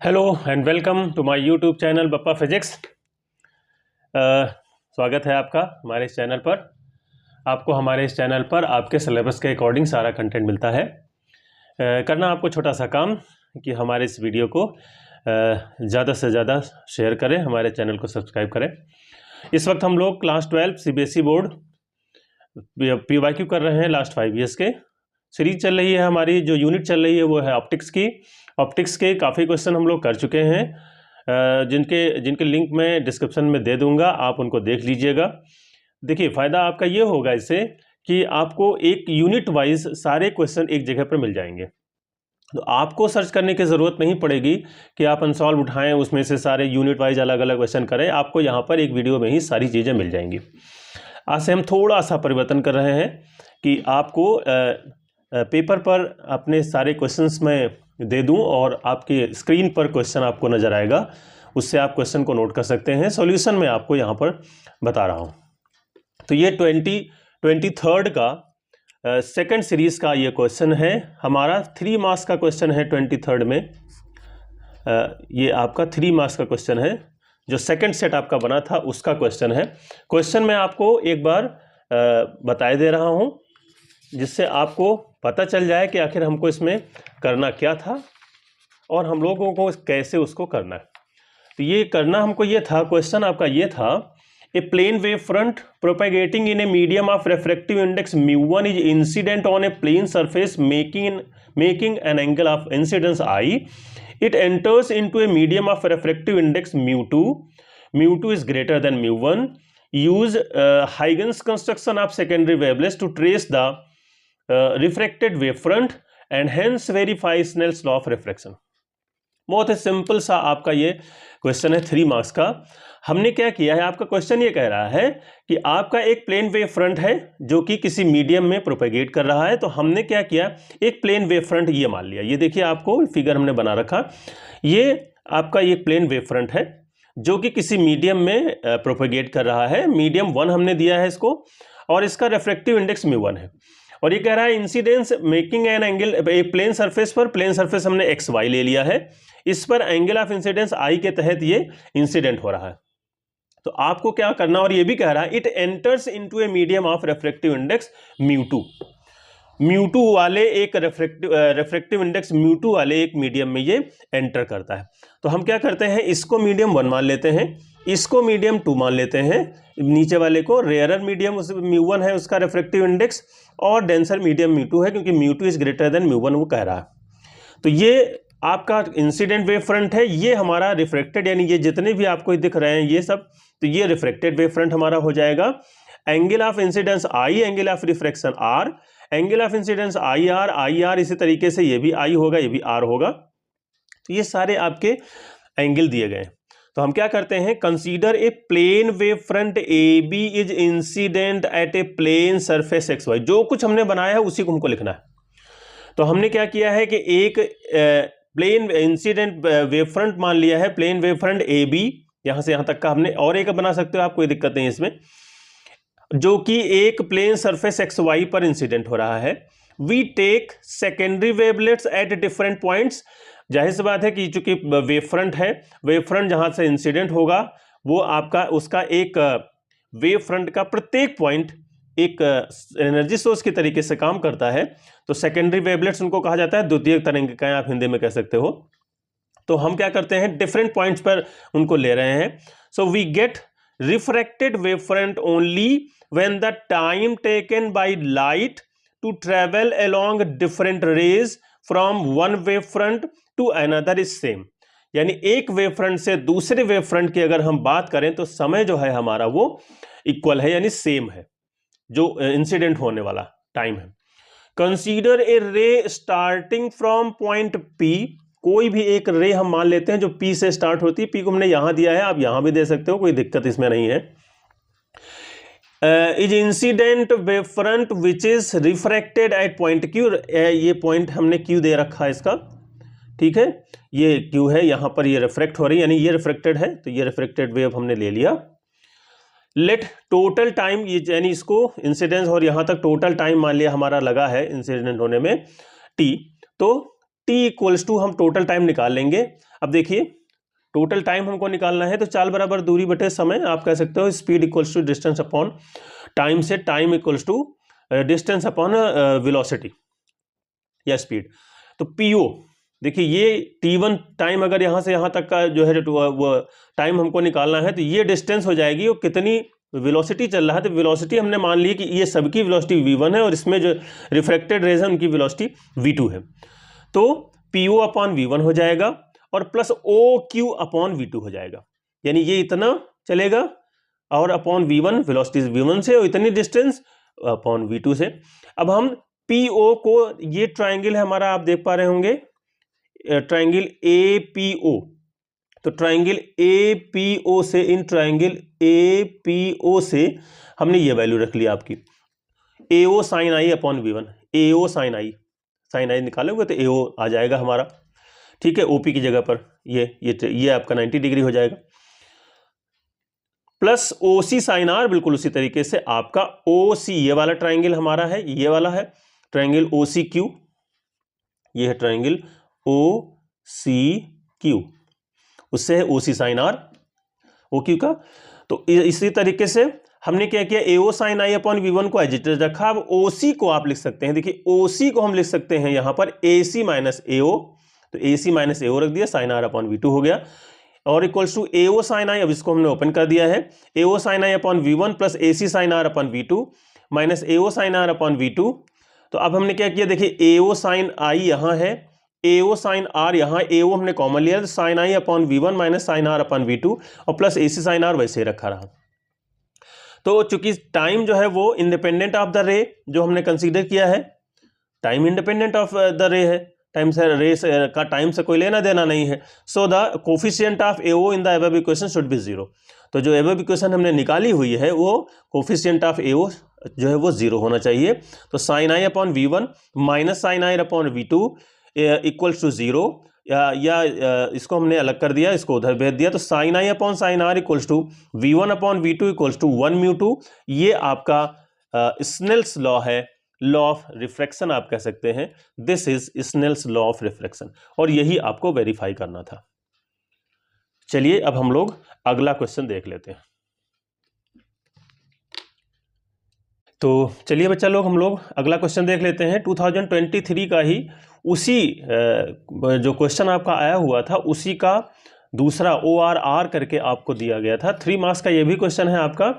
Hello and welcome to my YouTube channel Bappa physics. स्वागत है आपका हमारे इस चैनल पर। आपको हमारे इस चैनल पर आपके सिलेबस के अकॉर्डिंग सारा कंटेंट मिलता है। करना आपको छोटा सा काम कि हमारे इस वीडियो को ज़्यादा से ज़्यादा शेयर करें, हमारे चैनल को सब्सक्राइब करें। इस वक्त हम लोग क्लास 12 सीबीएसई बोर्ड पीवाईक्यू कर रहे हैं। लास्ट 5 ईयर्स के सीरीज चल रही है हमारी। जो यूनिट चल रही है वो है ऑप्टिक्स की। ऑप्टिक्स के काफ़ी क्वेश्चन हम लोग कर चुके हैं, जिनके लिंक मैं डिस्क्रिप्शन में दे दूंगा, आप उनको देख लीजिएगा। देखिए, फ़ायदा आपका ये होगा इससे कि आपको एक यूनिट वाइज सारे क्वेश्चन एक जगह पर मिल जाएंगे। तो आपको सर्च करने की ज़रूरत नहीं पड़ेगी कि आप अनसॉल्व उठाएं, उसमें से सारे यूनिट वाइज अलग अलग क्वेश्चन करें। आपको यहाँ पर एक वीडियो में ही सारी चीज़ें मिल जाएंगी। आज से हम थोड़ा सा परिवर्तन कर रहे हैं कि आपको पेपर पर अपने सारे क्वेश्चंस में दे दूं और आपकी स्क्रीन पर क्वेश्चन आपको नज़र आएगा, उससे आप क्वेश्चन को नोट कर सकते हैं। सॉल्यूशन मैं आपको यहाँ पर बता रहा हूँ। तो ये 23rd का सेकंड सीरीज़ का ये क्वेश्चन है हमारा। 3 मार्क्स का क्वेश्चन है 23rd में। ये आपका 3 मार्क्स का क्वेश्चन है, जो सेकंड सेट आपका बना था उसका क्वेश्चन है। क्वेश्चन मैं आपको एक बार बताए दे रहा हूँ, जिससे आपको पता चल जाए कि आखिर हमको इसमें करना क्या था और हम लोगों को कैसे उसको करना है। तो ये करना हमको ये था, क्वेश्चन आपका ये था, a plane wave front propagating in a medium of refractive index μ1 is incident on a plane surface making an angle of incidence i. It enters into a medium of refractive index μ2. μ2 is greater than μ1. Use Huygens construction of secondary wavelets to trace the refracted wavefront and hence verify Snell's law of refraction. बहुत ही simple सा आपका ये question है 3 marks का। हमने क्या किया है, आपका क्वेश्चन ये कह रहा है कि आपका एक प्लेन वेव फ्रंट है जो कि किसी मीडियम में प्रोपेगेट कर रहा है। तो हमने क्या किया, एक प्लेन वेव फ्रंट ये मान लिया। ये देखिए, आपको फिगर हमने बना रखा। ये आपका ये प्लेन वेव फ्रंट है जो कि किसी मीडियम में प्रोपेगेट कर रहा है। मीडियम 1 हमने दिया है इसको, और इसका रेफ्रेक्टिव इंडेक्स μ1 है। और ये कह रहा है इंसिडेंस मेकिंग एन एंगल, एक प्लेन सरफेस पर, प्लेन सरफेस हमने XY ले लिया है, इस पर एंगल ऑफ इंसिडेंस I के तहत ये इंसिडेंट हो रहा है। तो आपको क्या करना, और ये भी कह रहा है it enters into a medium of refractive index μ2 वाले एक रेफ्रेक्टिव इंडेक्स μ2 वाले एक मीडियम में ये एंटर करता है। तो हम क्या करते हैं, इसको मीडियम 1 मान लेते हैं, इसको मीडियम 2 मान लेते हैं, नीचे वाले को रेयरर मीडियम μ1 है उसका रेफ्रेक्टिव इंडेक्स, और डेंसर मीडियम μ2 है, क्योंकि μ2 इज ग्रेटर देन μ1 वो कह रहा है। तो ये आपका इंसिडेंट वेव फ्रंट है, ये हमारा रिफ्रेक्टेड, यानी ये जितने भी आपको दिख रहे हैं ये सब, तो ये रिफ्रेक्टेड वेव फ्रंट हमारा हो जाएगा। Angle of incidence I, angle of refraction R, angle of incidence IR, इसी तरीके से ये भी I होगा, ये भी R होगा। तो ये सारे आपके एंगल दिए गए। तो हम क्या करते हैं, consider a plane wave front AB is incident at a plane surface XY। जो कुछ हमने बनाया है उसी को हमको लिखना है। तो हमने क्या किया है कि एक प्लेन इंसिडेंट वेव फ्रंट मान लिया है, प्लेन वेव फ्रंट AB, यहां से यहां तक का हमने, और एक बना सकते हो आप, कोई दिक्कत नहीं इसमें, जो कि एक प्लेन सरफेस XY पर इंसिडेंट हो रहा है। We take secondary wavelets at different points. जाहिर सी बात है कि चूंकि वेव फ्रंट है, वेव फ्रंट जहां से इंसिडेंट होगा वो आपका, उसका एक वेव फ्रंट का प्रत्येक पॉइंट एक एनर्जी सोर्स की तरीके से काम करता है। तो सेकेंडरी वेवलेट्स उनको कहा जाता है द्वितीयक तरंगिकाएं, आप हिंदी में कह सकते हो। तो हम क्या करते हैं, डिफरेंट पॉइंट्स पर उनको ले रहे हैं। So we get refracted wave front only when the time taken by light to travel along different rays from one wave front to another is same. यानी एक वेव फ्रंट से दूसरे वेव फ्रंट की अगर हम बात करें तो समय जो है हमारा वो इक्वल है, यानी सेम है, जो इंसिडेंट होने वाला टाइम है। कंसीडर ए रे स्टार्टिंग फ्रॉम पॉइंट P। कोई भी एक रे हम मान लेते हैं जो P से स्टार्ट होती है। P को हमने यहां दिया है, आप यहां भी दे सकते हो, कोई दिक्कत इसमें नहीं है। Is incident wave front which is refracted at point Q। ये पॉइंट हमने Q दे रखा है इसका, ठीक है, ये Q है, यहां पर ये रिफ्रैक्ट हो रही है, यानी ये रिफ्रैक्टेड है, तो ये रिफ्रैक्टेड वेव हमने ले लिया। लेट टोटल टाइम, ये यानी इसको इंसिडेंस और यहां तक टोटल टाइम मान लिया हमारा लगा है इंसिडेंट होने में T। तो टी इक्वल्स टू हम टोटल टाइम निकाल लेंगे। अब देखिए टोटल टाइम हमको निकालना है तो चाल बराबर दूरी बटे समय, आप कह सकते हो speed equals to distance upon time से time equals to distance upon velocity या स्पीड। तो पीओ देखिए ये T1 टाइम अगर यहाँ से यहाँ तक का जो है वो टाइम हमको निकालना है तो ये डिस्टेंस हो जाएगी, और कितनी वेलोसिटी चल रहा है तो वेलोसिटी हमने मान ली कि ये सबकी वेलोसिटी v1 है और इसमें जो रिफ्रैक्टेड रेज है उनकी वेलोसिटी v2 है। तो PO अपॉन v1 हो जाएगा और प्लस OQ अपॉन v2 हो जाएगा, यानी ये इतना चलेगा और अपॉन v1 वेलोसिटी v1 से और इतनी डिस्टेंस अपॉन v2 से। अब हम PO को, ये ट्राइंगल है हमारा, आप देख पा रहे होंगे ट्राइंगल APO, तो ट्राइंगल APO से, इन ट्राइंगल APO से हमने ये वैल्यू रख ली आपकी AO साइन आई अपॉन v1, AO साइन आई निकालोगे तो AO आ जाएगा हमारा, ठीक है, OP की जगह पर ये आपका 90 डिग्री हो जाएगा, प्लस OC साइन R, बिल्कुल उसी तरीके से आपका OC, ये वाला ट्राइंगल हमारा है, ये वाला है ट्राइंगल OCQ, ये है ट्राइंगल OCQ, उससे है OC साइन R OQ का। तो इसी तरीके से हमने क्या किया, AO साइन आई अपॉन v1 को एज इट इज रखा। अब OC को आप लिख सकते हैं, देखिए OC को हम लिख सकते हैं यहाँ पर AC माइनस AO, तो AC माइनस AO रख दिया, साइन R अपॉन v2 हो गया, और equals to AO sine i, अब इसको हमने ओपन कर दिया है, AO साइन आई upon v1 plus AC sine R upon v2 minus AO sine R upon v2। तो अब हमने क्या किया, देखिए AO साइन आई यहाँ है, AO साइन R यहाँ, AO हमने कॉमन लिया तो साइन आई upon v1 minus sine R upon v2 और प्लस AC साइन R वैसे ही रखा रहा। तो चूंकि टाइम जो है वो इंडिपेंडेंट ऑफ द रे जो हमने कंसीडर किया है, टाइम इंडिपेंडेंट ऑफ द रे है, टाइम से रे का टाइम से कोई लेना देना नहीं है। So the coefficient of AO in the above equation should be 0। तो जो अबव इक्वेशन हमने निकाली हुई है वो कोफिशिएंट ऑफ AO जो है वो 0 होना चाहिए। तो sine I upon v1 minus sine I upon v2 equals to 0, या इसको हमने अलग कर दिया, इसको उधर भेज दिया, तो sine I upon sine R equals to v1 upon v2 equals to 1 mu 2। ये आपका स्नेल्स लॉ है, लॉ ऑफ रिफ्रैक्शन आप कह सकते हैं, this is Snell's law of refraction, और यही आपको वेरीफाई करना था। चलिए अब हम लोग अगला क्वेश्चन देख लेते हैं। तो चलिए बच्चा लोग हम लोग अगला क्वेश्चन देख लेते हैं। 2023 का ही उसी जो क्वेश्चन आपका आया हुआ था उसी का दूसरा ORR करके आपको दिया गया था। 3 मार्क्स का ये भी क्वेश्चन है आपका।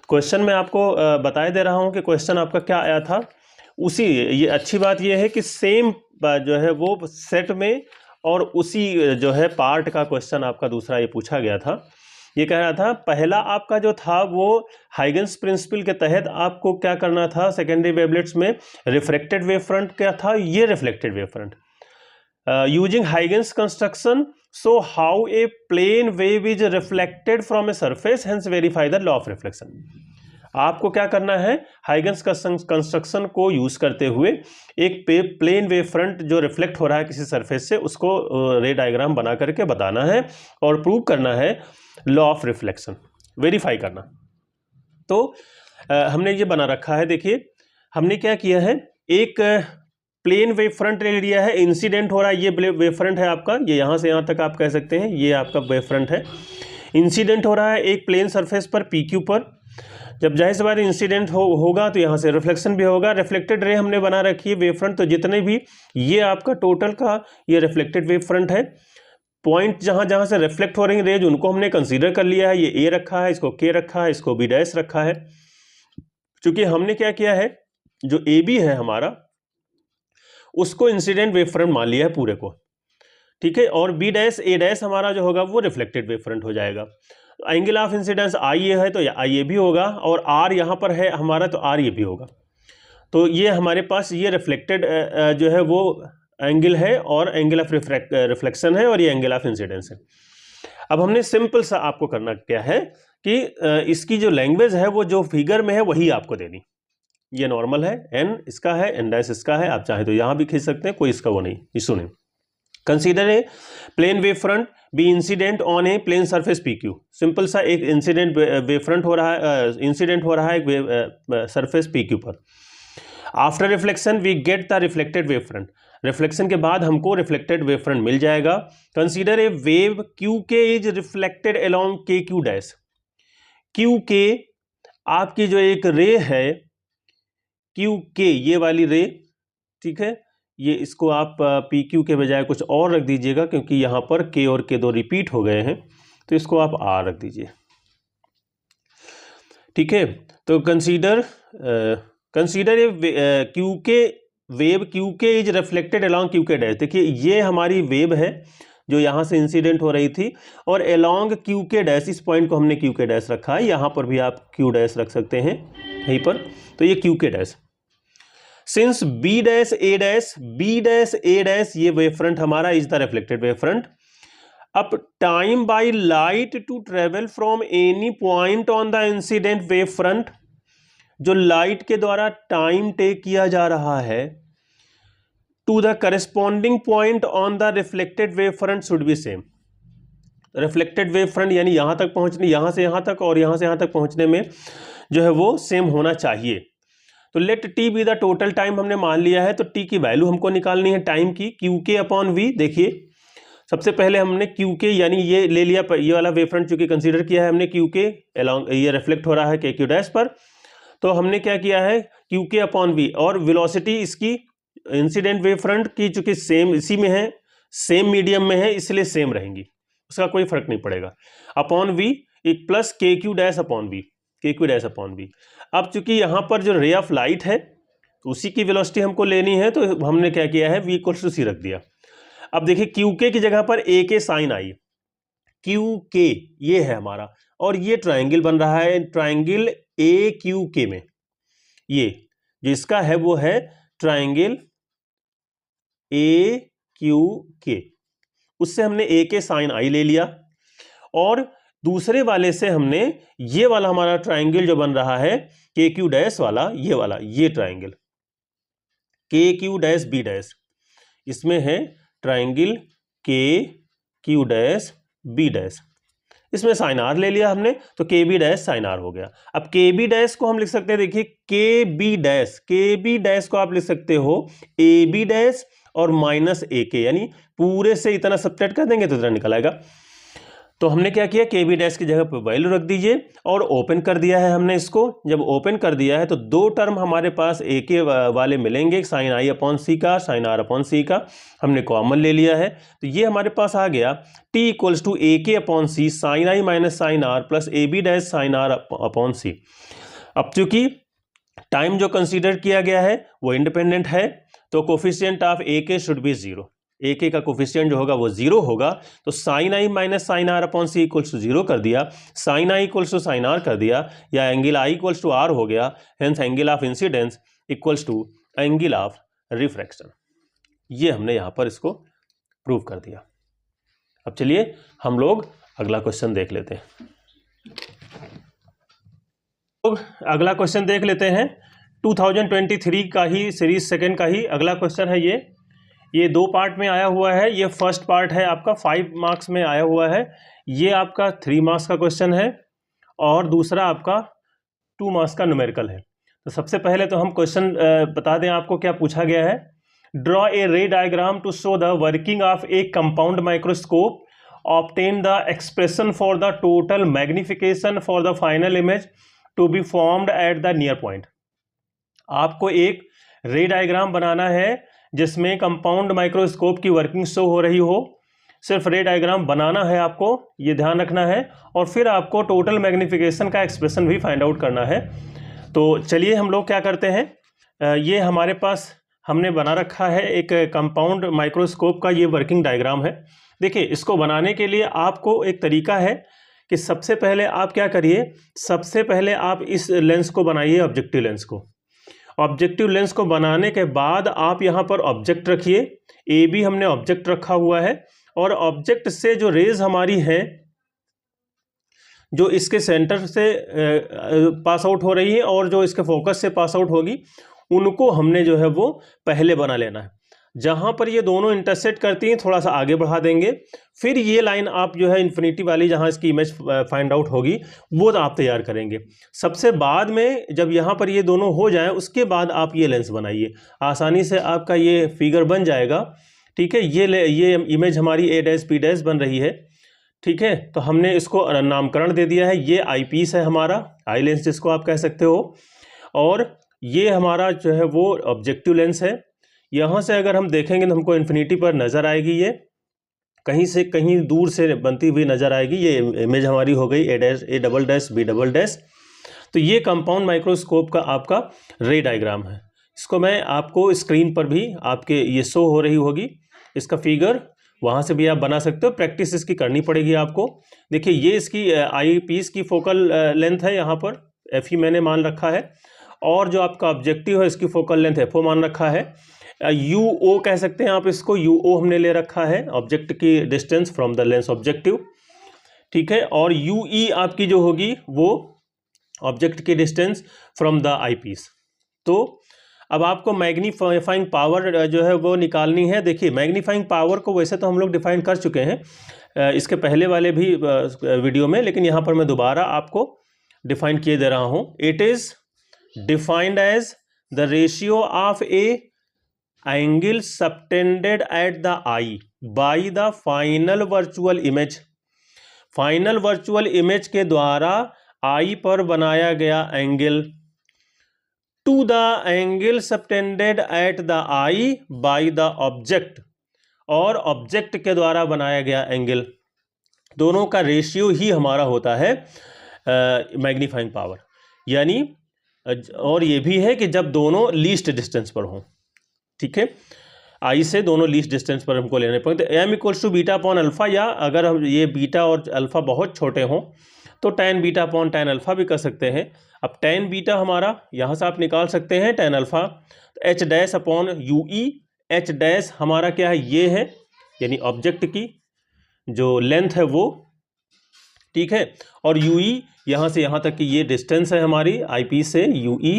क्वेश्चन में आपको बताए दे रहा हूँ कि क्वेश्चन आपका क्या आया था उसी। ये अच्छी बात ये है कि सेम जो है वो सेट में और उसी जो है पार्ट का क्वेश्चन आपका दूसरा ये पूछा गया था। ये कह रहा था पहला आपका जो था वो हाइगन्स प्रिंसिपल के तहत आपको क्या करना था, सेकेंडरी वेवलेट्स में रिफ्लेक्टेड वेव फ्रंट क्या था, ये reflected wave front using Huygens construction, so how a plane wave is reflected from a surface, hence verify the law of reflection. आपको क्या करना है, हाइगन्स कंस्ट्रक्शन को यूज करते हुए एक प्लेन वेव फ्रंट जो रिफ्लेक्ट हो रहा है किसी सरफेस से उसको रे डायग्राम बना करके बताना है और प्रूव करना है लॉ ऑफ रिफ्लेक्शन, वेरीफाई करना। तो हमने ये बना रखा है, देखिए हमने क्या किया है, एक प्लेन वेव फ्रंट ले लिया है, इंसिडेंट हो रहा है, ये वेव फ्रंट है आपका, ये यहाँ से यहाँ तक आप कह सकते हैं ये आपका वेव फ्रंट है। इंसिडेंट हो रहा है एक प्लेन सरफेस पर PQ पर, जब जाहिर सी बात इंसिडेंट होगा तो यहाँ से रिफ्लेक्शन भी होगा। रिफ्लेक्टेड रे हमने बना रखी है वेव फ्रंट, तो जितने भी ये आपका टोटल का ये रिफ्लेक्टेड वेव फ्रंट है। पॉइंट जहाँ जहाँ से रिफ्लेक्ट हो रही रेज उनको हमने कंसीडर कर लिया है, ये A रखा है, इसको K रखा है, इसको B' रखा है। क्योंकि हमने क्या किया है, जो AB है हमारा उसको इंसिडेंट वेव फ्रंट मान लिया है पूरे को, ठीक है, और A' हमारा जो होगा वो रिफ्लेक्टेड वेव फ्रंट हो जाएगा। एंगल ऑफ इंसिडेंस IA है तो IA भी होगा, और R यहाँ पर है हमारा तो R ये भी होगा। तो ये हमारे पास ये रिफ्लेक्टेड जो है वो एंगल है और एंगल ऑफ रिफ्लेक्शन है, और ये एंगल ऑफ इंसिडेंस है। अब हमने सिंपल सा आपको करना क्या है कि इसकी जो लैंग्वेज है वो जो फिगर में है वही आपको देनी। ये नॉर्मल है, n इसका है, n' इसका है, आप चाहे तो यहाँ भी खींच सकते हैं, कोई इसका वो नहीं, इशू नहीं। Consider a plane wave front be incident on a plane surface PQ। Simple सा एक इंसिडेंट वेव फ्रंट हो रहा है, इंसिडेंट हो रहा है एक सरफेस PQ पर। After reflection we get the reflected wave front, reflection के बाद हमको रिफ्लेक्टेड वेव फ्रंट मिल जाएगा। Consider a wave Q K is reflected along K Q dash, Q K आपकी जो एक रे है क्यू के, ये वाली रे, ठीक है, ये इसको आप पी क्यू के बजाय कुछ और रख दीजिएगा क्योंकि यहाँ पर के और के दो रिपीट हो गए हैं, तो इसको आप आर रख दीजिए, ठीक है। तो कंसीडर ए क्यू के wave Q K is reflected along Q K dash. देखिए ये हमारी वेव है जो यहाँ से इंसिडेंट हो रही थी और अलोंग क्यू के डैश, इस पॉइंट को हमने क्यू के डैश रखा है, यहाँ पर भी आप क्यू डैश रख सकते हैं यहीं पर, तो ये Q K dash. Since B dash A dash ये वेव फ्रंट हमारा is the reflected wave front. अब time by light to travel from any point on the incident wave front, जो लाइट के द्वारा टाइम टेक किया जा रहा है to the corresponding point on the reflected wave front should be same. Reflected wave front यानी यहां तक पहुंचने, यहां से यहां तक और यहां से यहां तक पहुंचने में जो है वो सेम होना चाहिए। तो let T be the total time हमने मान लिया है, तो टी की वैल्यू हमको निकालनी है टाइम की, क्यू के अपॉन वी। देखिए सबसे पहले हमने क्यू के यानी ये ले लिया, ये वाला वेव फ्रंट चूंकि कंसीडर किया है हमने क्यू के अलोंग, ये रिफ्लेक्ट हो रहा है के क्यू डैश पर, तो हमने क्या किया है क्यू के अपॉन वी, और वेलोसिटी इसकी इंसिडेंट वेव फ्रंट की चूंकि सेम इसी में है, सेम मीडियम में है, इसलिए सेम रहेंगी, उसका कोई फर्क नहीं पड़ेगा, अपॉन वी एक प्लस के क्यू डैश अपॉन वी, के क्यू डैश अपॉन वी। अब चूंकि यहाँ पर जो रे ऑफ लाइट है तो उसी की वेलोसिटी हमको लेनी है, तो हमने क्या किया है वी इक्वल्स टू सी रख दिया। अब देखिए क्यू के की जगह पर ए के साइन आई, क्यू के ये है हमारा, और ये ट्राइंगल बन रहा है, ट्राइंगल ए क्यू के में, ये जिसका है वो है ट्राइंगल ए क्यू के, उससे हमने ए के साइन आई ले लिया, और दूसरे वाले से हमने ये वाला हमारा ट्राइंगल जो बन रहा है के क्यू डैश वाला, ये वाला ये ट्राइंगल के क्यू डैश बी डैश, इसमें है ट्राइंगल के क्यू डैश बी डैश, इसमें साइन आर ले लिया हमने, तो के बी डैश साइन आर हो गया। अब के बी डैश को हम लिख सकते हैं, देखिए के बी डैश को आप लिख सकते हो ए बी डैश और माइनस ए के, यानी पूरे से इतना सब्ट्रैक्ट कर देंगे तो इतना निकल आएगा। तो हमने क्या किया, के बी डैश की जगह पर वैल्यू रख दीजिए और ओपन कर दिया है हमने इसको। जब ओपन कर दिया है तो दो टर्म हमारे पास ए के वाले मिलेंगे, साइन आई अपॉन सी का, साइन आर अपॉन सी का, हमने कॉमन ले लिया है, तो ये हमारे पास आ गया T equals to A K upon c sine I minus sine r plus A B dash sine are upon c. अब चूंकि टाइम जो कंसीडर किया गया है वो इंडिपेंडेंट है, तो कोफिशिएंट ऑफ ए के शुड बी जीरो, ए के का कोफिशिएंट जो होगा वो जीरो होगा, तो sine I minus sine are upon C equals to zero कर दिया, sine I equals to sine R कर दिया, या angle I equals to R हो गया, hence angle of incidence equals to angle of refraction. ये हमने यहां पर इसको प्रूव कर दिया। अब चलिए हम लोग अगला क्वेश्चन देख लेते हैं। तो अगला क्वेश्चन देख लेते हैं, 2023 का ही सीरीज सेकेंड का ही अगला क्वेश्चन है। ये दो पार्ट में आया हुआ है। ये फर्स्ट पार्ट है आपका 5 मार्क्स में आया हुआ है, ये आपका 3 मार्क्स का क्वेश्चन है, और दूसरा आपका 2 मार्क्स का न्यूमेरिकल है। तो सबसे पहले तो हम क्वेश्चन बता दें आपको क्या पूछा गया है। Draw a ray diagram to show the working of a compound microscope, obtain the expression for the total magnification for the final image to be formed at the near point. आपको एक ray diagram बनाना है जिसमें compound microscope की working show हो रही हो। सिर्फ रे डायग्राम बनाना है आपको, ये ध्यान रखना है, और फिर आपको टोटल मैग्निफिकेशन का एक्सप्रेशन भी फाइंड आउट करना है। तो चलिए हम लोग क्या करते हैं, ये हमारे पास हमने बना रखा है एक कंपाउंड माइक्रोस्कोप का ये वर्किंग डायग्राम है। देखिए इसको बनाने के लिए आपको एक तरीका है कि सबसे पहले आप क्या करिए, सबसे पहले आप इस लेंस को बनाइए, ऑब्जेक्टिव लेंस को। ऑब्जेक्टिव लेंस को बनाने के बाद आप यहाँ पर ऑब्जेक्ट रखिए, ए बी हमने ऑब्जेक्ट रखा हुआ है, और ऑब्जेक्ट से जो रेज हमारी है जो इसके सेंटर से पास आउट हो रही है और जो इसके फोकस से पास आउट होगी, उनको हमने जो है वो पहले बना लेना है। जहाँ पर ये दोनों इंटरसेक्ट करती हैं थोड़ा सा आगे बढ़ा देंगे, फिर ये लाइन आप जो है इन्फिनिटी वाली जहाँ इसकी इमेज फाइंड आउट होगी वो आप तैयार करेंगे। सबसे बाद में जब यहाँ पर ये दोनों हो जाएं उसके बाद आप ये लेंस बनाइए, आसानी से आपका ये फिगर बन जाएगा। ठीक है, ये इमेज हमारी A डैश B डैश बन रही है। ठीक है, तो हमने इसको नामकरण दे दिया है, ये आई पीस है हमारा, आई लेंस जिसको आप कह सकते हो, और ये हमारा जो है वो ऑब्जेक्टिव लेंस है। यहाँ से अगर हम देखेंगे तो हमको इन्फिनिटी पर नज़र आएगी, ये कहीं से कहीं दूर से बनती हुई नज़र आएगी। ये इमेज हमारी हो गई A double dash B double dash. तो ये कंपाउंड माइक्रोस्कोप का आपका रे डायग्राम है। इसको मैं आपको स्क्रीन पर भी आपके ये शो हो रही होगी, इसका फिगर वहाँ से भी आप बना सकते हो, प्रैक्टिस इसकी करनी पड़ेगी आपको। देखिए ये इसकी आई पीस की फोकल लेंथ है, यहाँ पर FE मैंने मान रखा है, और जो आपका ऑब्जेक्टिव है इसकी फोकल लेंथ FO मान रखा है। UO कह सकते हैं आप इसको, UO हमने ले रखा है, ऑब्जेक्ट की distance from the lens objective. ठीक है, और UE आपकी जो होगी वो ऑब्जेक्ट की distance from the eye piece. तो अब आपको मैग्नीफाइंग पावर जो है वो निकालनी है। देखिए मैग्नीफाइंग पावर को वैसे तो हम लोग डिफाइन कर चुके हैं इसके पहले वाले भी वीडियो में, लेकिन यहाँ पर मैं दोबारा आपको डिफाइन किए दे रहा हूँ। It is defined as the ratio of a angle subtended at the eye by the final virtual image. Final virtual image के द्वारा आई पर बनाया गया angle to the angle subtended at the eye by the object, और object के द्वारा बनाया गया एंगल, दोनों का रेशियो ही हमारा होता है मैग्नीफाइंग पावर। यानी और ये भी है कि जब दोनों लीस्ट डिस्टेंस पर हों। ठीक है, आई से दोनों लीस्ट डिस्टेंस पर हमको लेने पड़ते। M equals to beta upon alpha, या अगर हम ये बीटा और अल्फा बहुत छोटे हों तो tan beta upon tan alpha भी कर सकते हैं। अब tan बीटा हमारा यहाँ से आप निकाल सकते हैं tan अल्फा, तो H dash upon UE, H dash हमारा क्या है, ये है यानी ऑब्जेक्ट की जो लेंथ है वो। ठीक है, और UE यहाँ से यहाँ तक की ये डिस्टेंस है हमारी आई पीस से UE,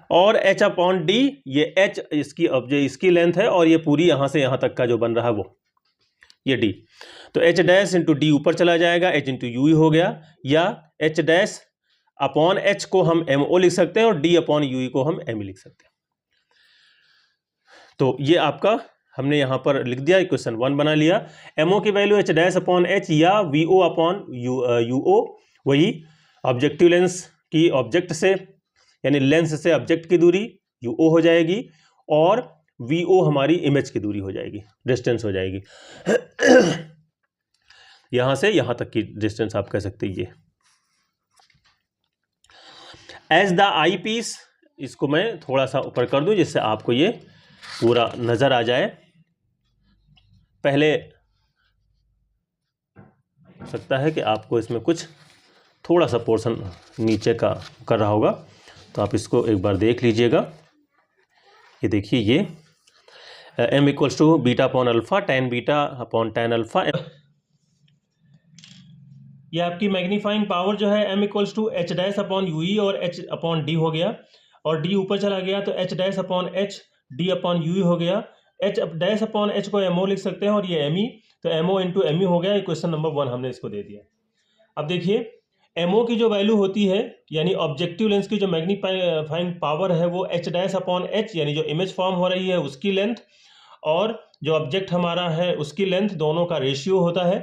और H अपॉन D, ये H इसकी लेंथ है, और ये पूरी यहाँ से यहाँ तक का जो बन रहा है वो ये D। तो H डैश इंटू D ऊपर चला जाएगा, H इंटू UE हो गया, या H डैश अपॉन H को हम MO लिख सकते हैं और D अपॉन UE को हम M लिख सकते हैं। तो ये आपका हमने यहाँ पर लिख दिया, इक्वेशन 1 बना लिया। MO की value H dash upon H या VO अपॉन UO, वही ऑब्जेक्टिव लेंस की ऑब्जेक्ट से यानी लेंस से ऑब्जेक्ट की दूरी UO हो जाएगी, और VO हमारी इमेज की दूरी हो जाएगी, डिस्टेंस हो जाएगी। यहाँ से यहाँ तक की डिस्टेंस आप कह सकते हैं ये। एज द आई पीस, इसको मैं थोड़ा सा ऊपर कर दूं जिससे आपको ये पूरा नजर आ जाए। पहले सकता है कि आपको इसमें कुछ थोड़ा सा पोर्शन नीचे का कर रहा होगा, तो आप इसको एक बार देख लीजिएगा। ये देखिए, ये m equals to beta upon alpha tan beta upon tan alpha, ये आपकी मैग्नीफाइंग पावर जो है m equals to H dash upon UE और H अपॉन D हो गया, और D ऊपर चला गया तो H dash upon H D upon UE हो गया। H डैश अपॉन H को MO लिख सकते हैं, और ये ME, तो MO इंटू ME हो गया। क्वेश्चन नंबर 1 हमने इसको दे दिया। अब देखिए MO की जो वैल्यू होती है यानी ऑब्जेक्टिव लेंस की जो मैग्नीफाइंग पावर है वो H डैश अपॉन H यानी जो इमेज फॉर्म हो रही है उसकी लेंथ, और जो ऑब्जेक्ट हमारा है उसकी लेंथ, दोनों का रेशियो होता है।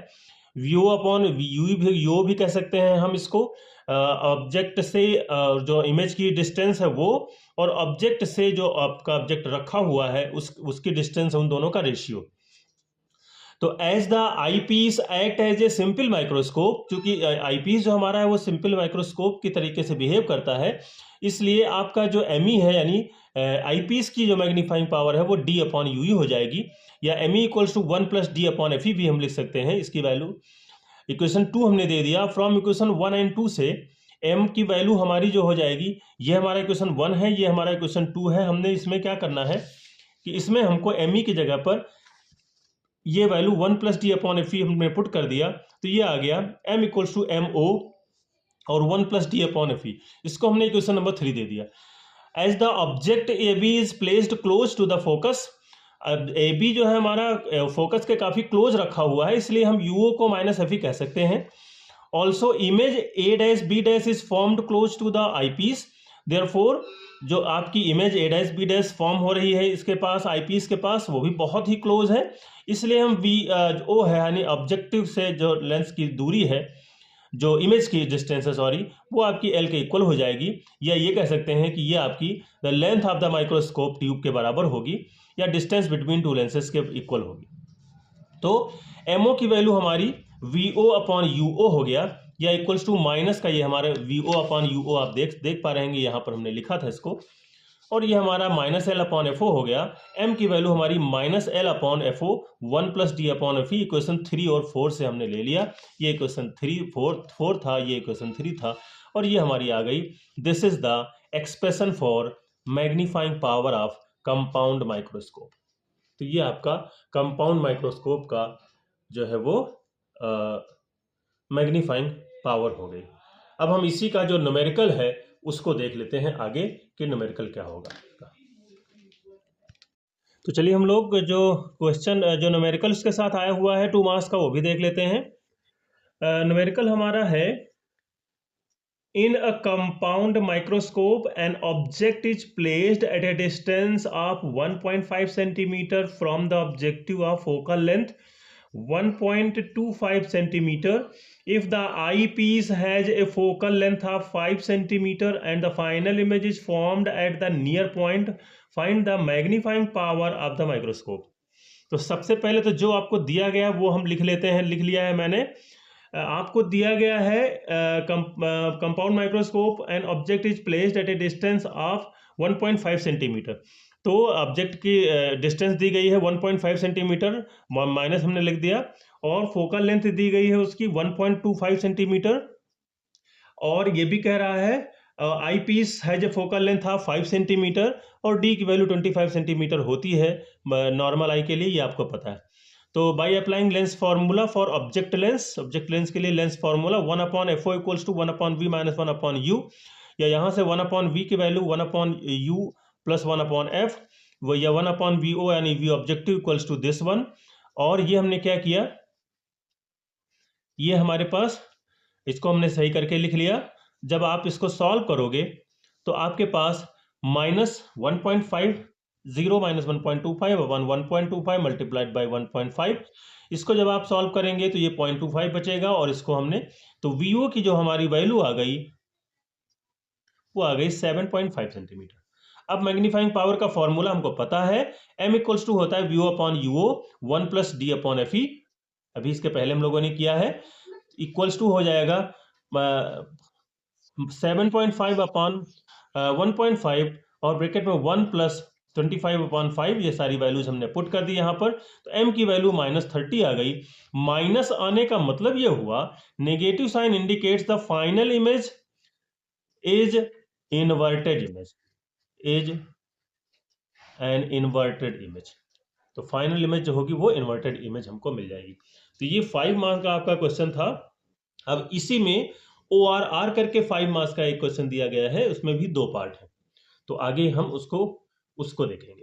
VO अपॉन UO भी कह सकते हैं हम इसको, ऑब्जेक्ट से जो इमेज की डिस्टेंस है वो, और ऑब्जेक्ट से जो आपका ऑब्जेक्ट रखा हुआ है उसकी डिस्टेंस, उन दोनों का रेशियो। तो as the eye piece act as a simple microscope, क्योंकि आई पीस जो हमारा है वो सिंपल माइक्रोस्कोप की तरीके से बिहेव करता है, इसलिए आपका जो ME है यानी आई पीस की जो मैग्नीफाइंग पावर है वो D अपॉन UE हो जाएगी, या ME equals to 1 plus D upon FE भी हम लिख सकते हैं इसकी वैल्यू। इक्वेशन 2 हमने दे दिया। फ्रॉम इक्वेशन 1 एंड 2 से M की वैल्यू हमारी जो हो जाएगी, ये हमारा इक्वेशन 1 है, ये हमारा इक्वेशन 2 है। हमने इसमें क्या करना है कि इसमें हमको ME की जगह पर ये value 1 plus D upon FE हमने पुट कर दिया, तो ये आ गया M इक्वल्स टू MO और 1 प्लस D अपॉन FE। इसको हमने इक्वेशन नंबर 3 दे दिया। As the object A B is placed close to the focus. अब ए बी जो है हमारा फोकस के काफ़ी क्लोज रखा हुआ है, इसलिए हम यूओ को माइनस एफ ई कह सकते हैं। Also image A dash B dash is formed close to the eye piece, therefore जो आपकी image A dash B dash form हो रही है इसके पास आई पीस के पास, वो भी बहुत ही क्लोज है, इसलिए हम वी ओ है यानी ऑब्जेक्टिव से जो लेंस की दूरी है, जो इमेज की डिस्टेंस है सॉरी, वो आपकी एल के इक्वल हो जाएगी, या ये कह सकते हैं कि ये आपकी the length of the microscope tube के बराबर होगी, या डिस्टेंस बिटवीन टू लेंसेज के इक्वल होगी। तो एमओ की वैल्यू हमारी वी ओ अपॉन यू ओ हो गया, या इक्वल्स टू माइनस का ये हमारा वी ओ अपॉन यू ओ आप देख पा रहे हैं, यहाँ पर हमने लिखा था इसको, और ये हमारा minus L upon F O हो गया। एम की वैल्यू हमारी minus L upon F O 1 plus D upon F E, equation 3 और 4 से हमने ले लिया। ये इक्वेशन 4 था, ये इक्वेशन 3 था, और ये हमारी आ गई। This is the expression for magnifying power of compound microscope. तो ये आपका कंपाउंड माइक्रोस्कोप का जो है वो मैग्नीफाइंग पावर हो गई। अब हम इसी का जो न्यूमेरिकल है उसको देख लेते हैं आगे कि न्यूमेरिकल क्या होगा। तो चलिए हम लोग जो क्वेश्चन जो न्यूमेरिकल उसके साथ आया हुआ है 2 मार्क्स का, वो भी देख लेते हैं। न्यूमेरिकल हमारा है, in a compound microscope an object is placed at a distance of 1.5 centimetre from the objective of focal length 1.25 centimeter. If the eyepiece has a focal length of 5 centimeter and the final image is formed at the near point, find the magnifying power of the microscope. तो सबसे पहले तो जो आपको दिया गया वो हम लिख लेते हैं, लिख लिया है मैंने। आपको दिया गया है compound microscope and object is placed eight A distance of 1.5 centimetre. तो ऑब्जेक्ट की डिस्टेंस दी गई है 1.5 सेंटीमीटर, माइनस हमने लिख दिया, और फोकल लेंथ दी गई है उसकी 1.25 सेंटीमीटर, और ये भी कह रहा है eyepiece has a focal length of 5 centimetre, और डी की वैल्यू 25 सेंटीमीटर होती है नॉर्मल आई के लिए, ये आपको पता है। तो by applying lens formula for object lens के लिए lens formula 1 upon F O equals to 1 upon V minus 1 upon U, या यहाँ से 1 अपॉन वी की value 1 upon U plus 1 upon F, वो या 1 अपॉन वी ओ यानी V objective equals to this one. और ये हमने क्या किया, ये हमारे पास इसको हमने सही करके लिख लिया। जब आप इसको सॉल्व करोगे तो आपके पास -1.5 0 माइनस 1.25 अपन 1.25 मल्टीप्लाइड बाई 1.5, इसको जब आप सॉल्व करेंगे तो ये 0.25 बचेगा, और इसको हमने तो वी ओ की जो हमारी वैल्यू आ गई वो आ गई 7.5 सेंटीमीटर। अब मैग्नीफाइंग पावर का फॉर्मूला हमको पता है, m इक्वल्स टू होता है V O upon U O 1 plus D upon F E, अभी इसके पहले हम लोगों ने किया है, इक्वल्स टू हो जाएगा 7.5 अपॉन 1.5 और ब्रैकेट में 1 प्लस 25 अपॉन 5, ये सारी वैल्यूज हमने पुट कर दी यहाँ पर। तो m की वैल्यू -30 आ गई। माइनस आने का मतलब ये हुआ negative sign indicates the final image is inverted image, is an inverted image. तो फाइनल इमेज जो होगी वो इन्वर्टेड इमेज हमको मिल जाएगी। तो ये 5 मार्क्स का आपका क्वेश्चन था। अब इसी में ORR करके 5 मार्क्स का एक क्वेश्चन दिया गया है, उसमें भी 2 पार्ट है, तो आगे हम उसको देखेंगे।